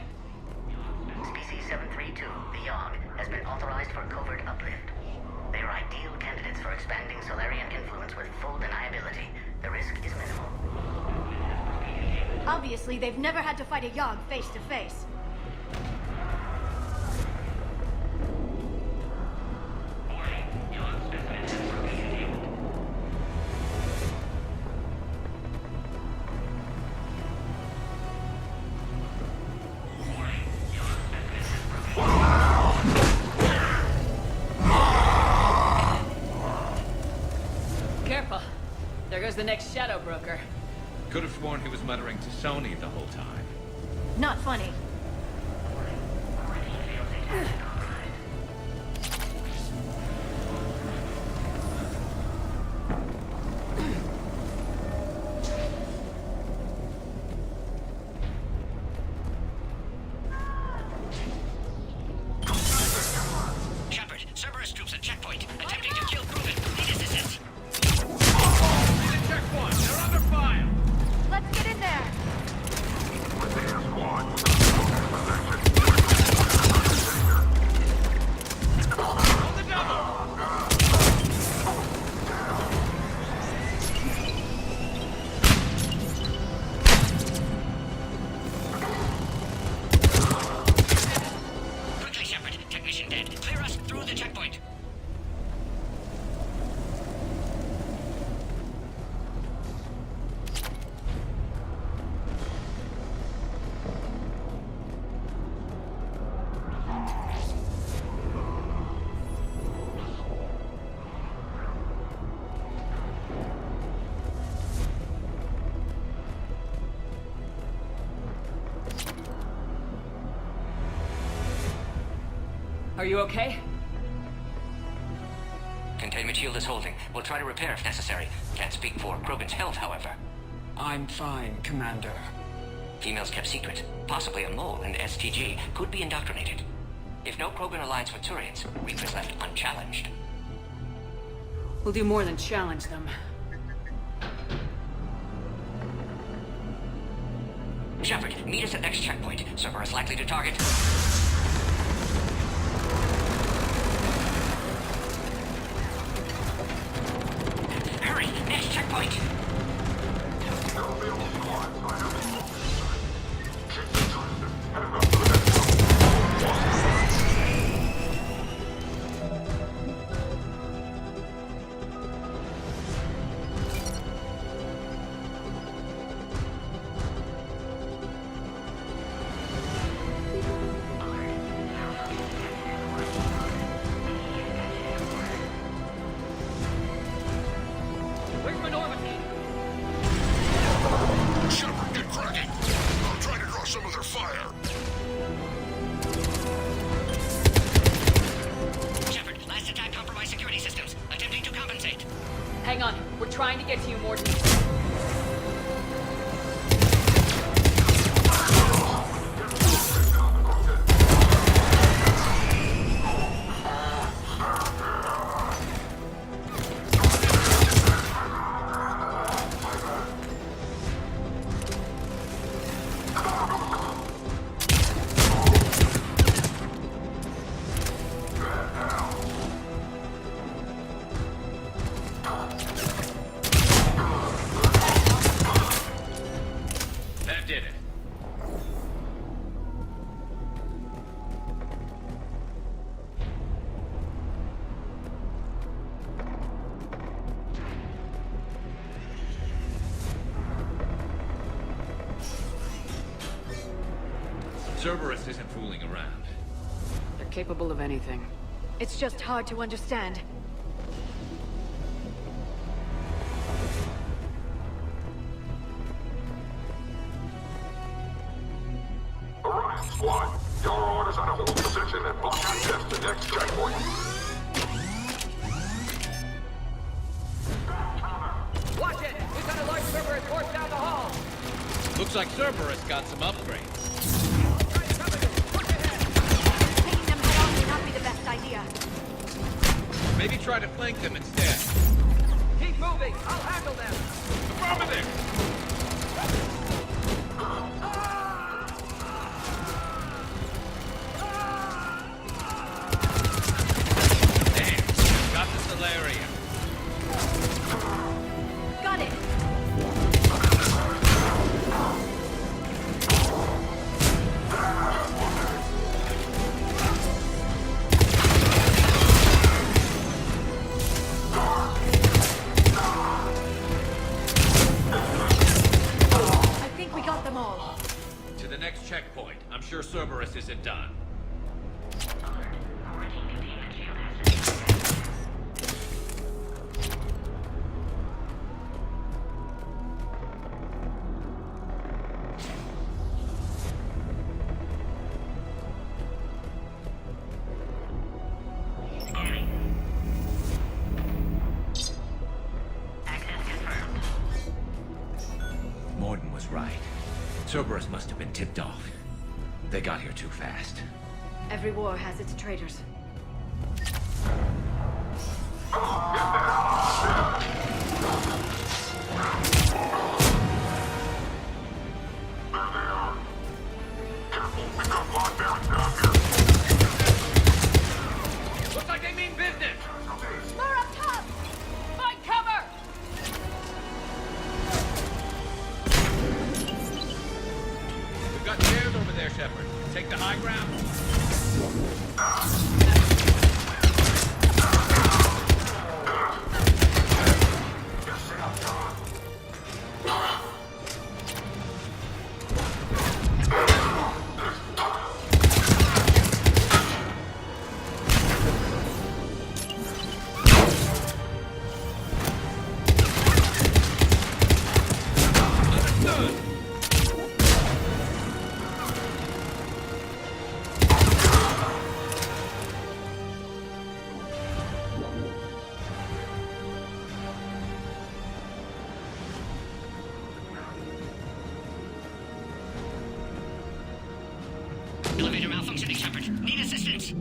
Species 732, the Yogg, has been authorized for covert uplift. They are ideal candidates for expanding Solarian influence with full deniability. The risk is minimal. Obviously, they've never had to fight a Yogg face to face. Careful. There goes the next shadow broker. Could have sworn he was muttering to Sony the whole time. Not funny. Shepard, Cerberus troops at checkpoint, attempting to kill Proven. Need assistance. Checkpoint! They're under fire! Let's get in there! Quickly, Shepard. Technician dead. Clear us through the checkpoint. Are you okay? Containment shield is holding. We'll try to repair if necessary. Can't speak for Krogan's health, however. I'm fine, Commander. Females kept secret. Possibly a mole and STG could be indoctrinated. If no Krogan aligns with Turians, Reaper's left unchallenged. We'll do more than challenge them. Shepard, meet us at next checkpoint. Cerberus likely to target. Hurry! Next checkpoint! did it. Cerberus isn't fooling around. They're capable of anything. It's just hard to understand. Alright, squad. Your orders are to hold position and block access to the next checkpoint. Watch it! We've got a large Cerberus force down the hall! Looks like Cerberus got some upgrades. Taking them head on may not be the best idea. Maybe try to flank them instead. Keep moving! I'll handle them! Affirmative! Got the Solarium. Got it! I think we got them all. To the next checkpoint. I'm sure Cerberus isn't done. Morden was right. Cerberus must have been tipped off. They got here too fast. Every war has its traitors. Looks like they mean business! More up top! Find cover! We've got chairs over there, Shepard. Take the high ground. Elevator malfunctioning, Shepard. Need assistance.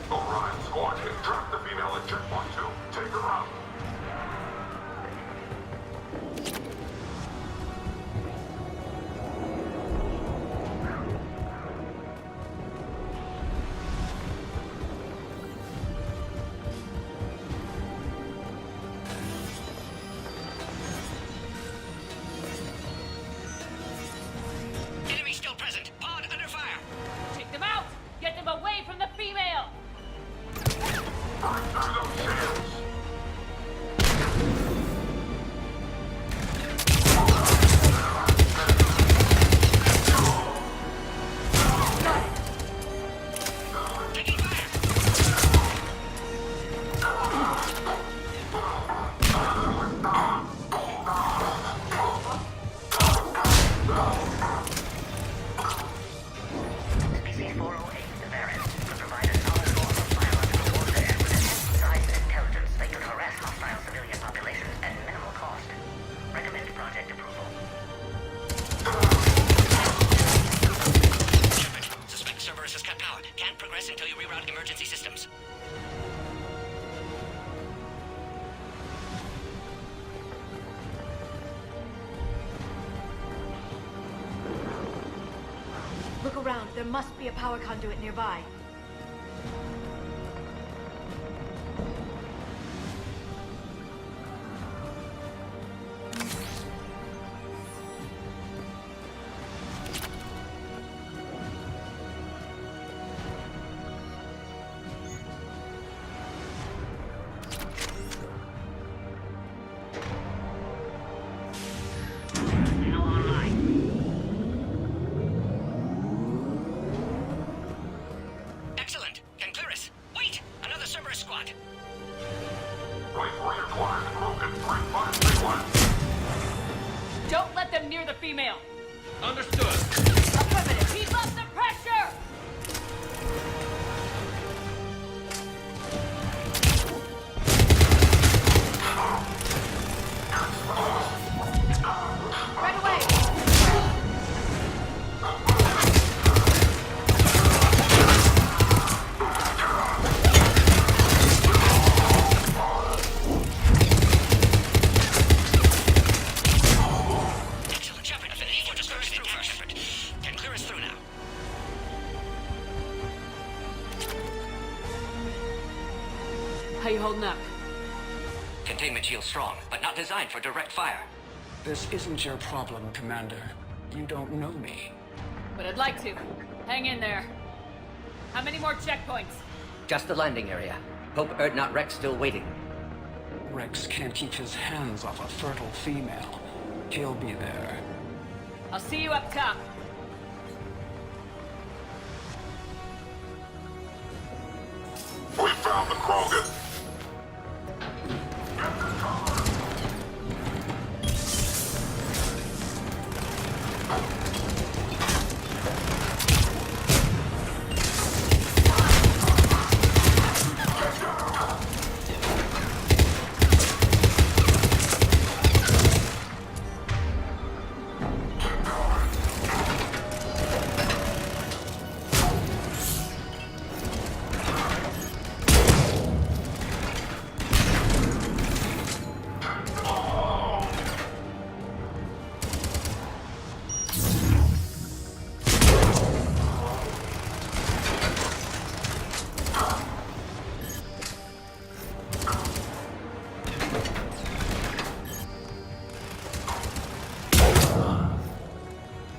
Alright, squad. Track the female at checkpoint 2. Take her out. Enemy still present. Pod under fire. Take them out! Get them away from the female! until you reroute emergency systems. Look around. There must be a power conduit nearby. Don't let them near the female! Understood. Affirmative! Keep up the pressure! Right away! How you holding up? Containment shield strong, but not designed for direct fire. This isn't your problem, Commander. You don't know me. But I'd like to. Hang in there. How many more checkpoints? Just the landing area. Hope Erdnot Rex still waiting. Rex can't keep his hands off a fertile female. He'll be there. I'll see you up top. We found the Krogan.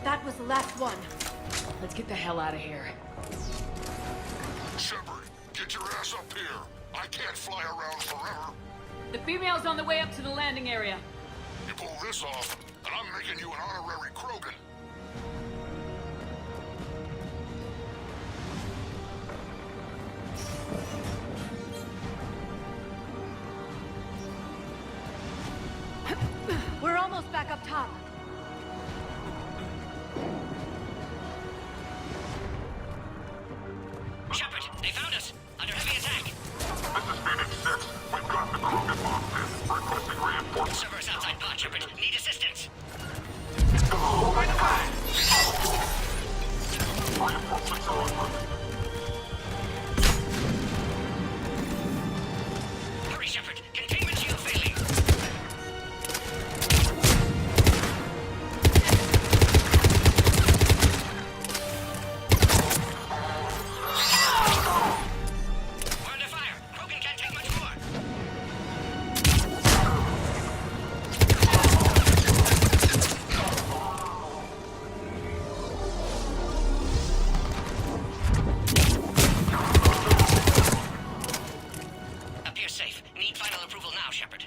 That was the last one. Let's get the hell out of here. Shepard, get your ass up here. I can't fly around forever. The female's on the way up to the landing area. You pull this off, and I'm making you an honorary Krogan. We're almost back up top. Shepard, they found us! Under heavy attack! This is Phoenix 6. We've got the Krogan bombs in. Requesting reinforcements. Servers outside pod, Shepard. Need assistance! Right away! Reinforcements are on route. Hurry, Shepard! Containment shield failing! We're under fire! Krogan can't take much more! Appears safe. Need final approval now, Shepard.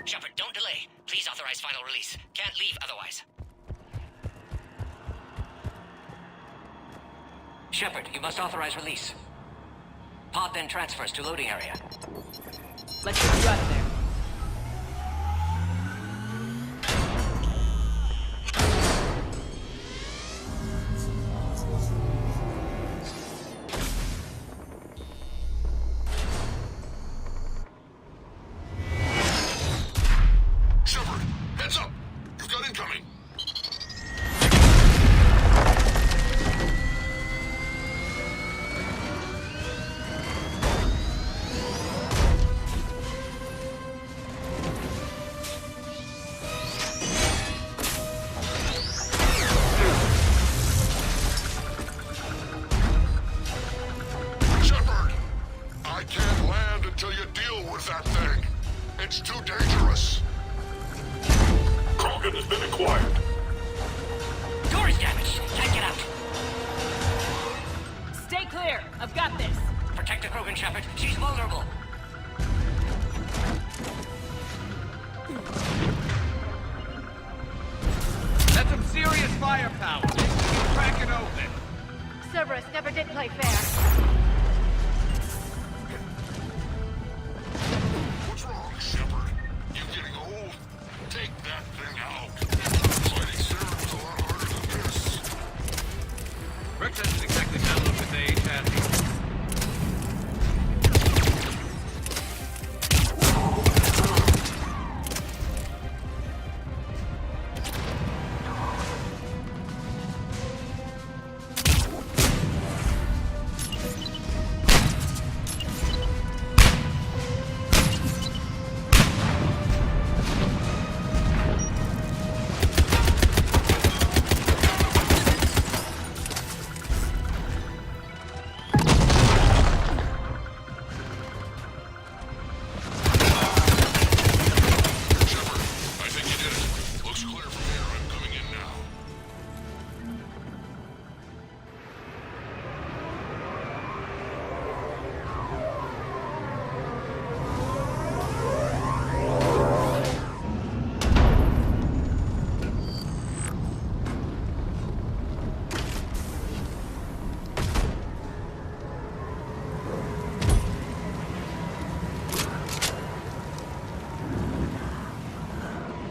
Shepard, don't delay. Please authorize final release. Can't leave otherwise. Shepard, you must authorize release. Pod then transfers to loading area. Let's get you out of there. Shepard, head You've got incoming. Shepard, I can't land until you deal with that thing. It's too dangerous. Krogan has been acquired. Door is damaged. Can't get out. Stay clear. I've got this. Protect the Krogan, Shepard. She's vulnerable. That's some serious firepower. This could be cracking open. Cerberus never did play fair. What's wrong, Shepard? You getting old? Take that thing out. Fighting Sarah was a lot harder than this. Rex hasn't exactly handled it with age, has he?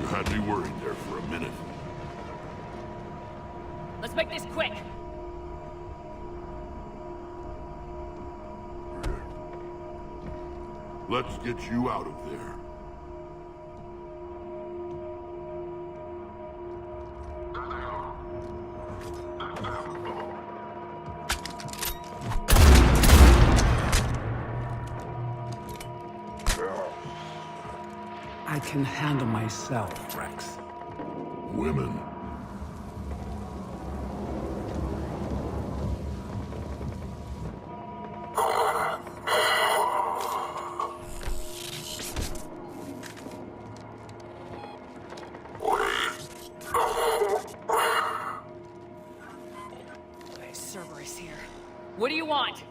Had me worried there for a minute. Let's make this quick. Let's get you out of there. I can handle myself, Rex. Women. Cerberus here. What do you want?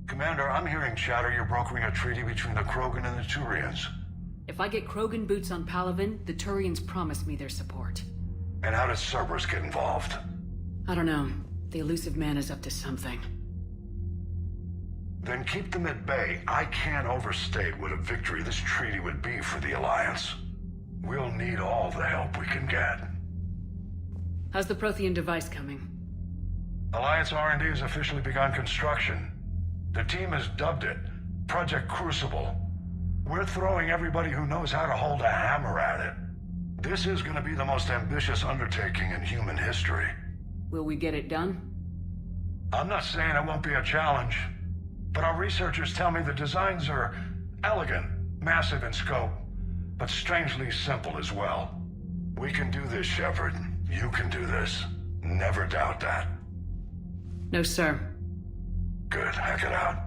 Commander, I'm hearing chatter you're brokering a treaty between the Krogan and the Turians. If I get Krogan boots on Palaven, the Turians promise me their support. And how does Cerberus get involved? I don't know. The elusive man is up to something. Then keep them at bay. I can't overstate what a victory this treaty would be for the Alliance. We'll need all the help we can get. How's the Prothean device coming? Alliance R&D has officially begun construction. The team has dubbed it Project Crucible. We're throwing everybody who knows how to hold a hammer at it. This is going to be the most ambitious undertaking in human history. Will we get it done? I'm not saying it won't be a challenge, but our researchers tell me the designs are elegant, massive in scope, but strangely simple as well. We can do this, Shepard. You can do this. Never doubt that. No, sir. Good. Hack it out.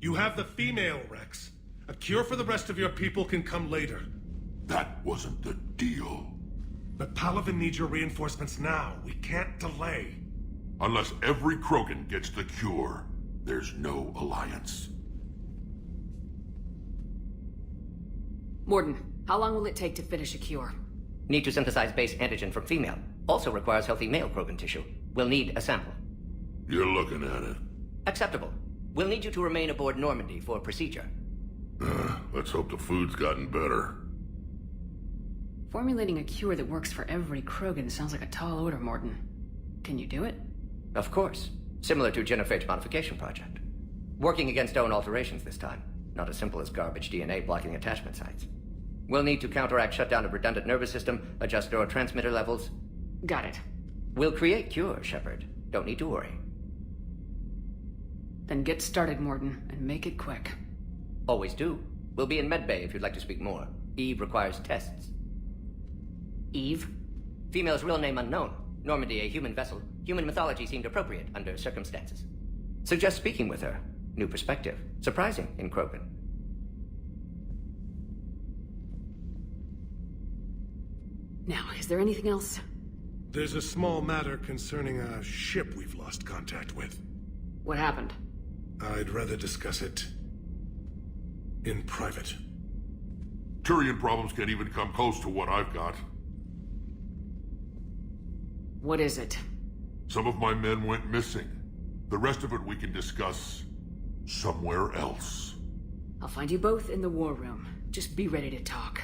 You have the female, Rex. A cure for the rest of your people can come later. That wasn't the deal. But Palaven needs your reinforcements now. We can't delay. Unless every Krogan gets the cure, there's no alliance. Morden, how long will it take to finish a cure? Need to synthesize base antigen from female. Also requires healthy male Krogan tissue. We'll need a sample. You're looking at it. Acceptable. We'll need you to remain aboard Normandy for procedure. Let's hope the food's gotten better. Formulating a cure that works for every Krogan sounds like a tall order, Morden. Can you do it? Of course. Similar to Genophage modification project. Working against own alterations this time. Not as simple as garbage DNA blocking attachment sites. We'll need to counteract shutdown of redundant nervous system, adjust neurotransmitter levels. Got it. We'll create cure, Shepard. Don't need to worry. Then get started, Morden, and make it quick. Always do. We'll be in medbay if you'd like to speak more. Eve requires tests. Eve? Female's real name unknown. Normandy a human vessel. Human mythology seemed appropriate under circumstances. Suggest speaking with her. New perspective. Surprising in Krogan. Now, is there anything else? There's a small matter concerning a ship we've lost contact with. What happened? I'd rather discuss it in private. Turian problems can't even come close to what I've got. What is it? Some of my men went missing. The rest of it we can discuss somewhere else. I'll find you both in the war room. Just be ready to talk.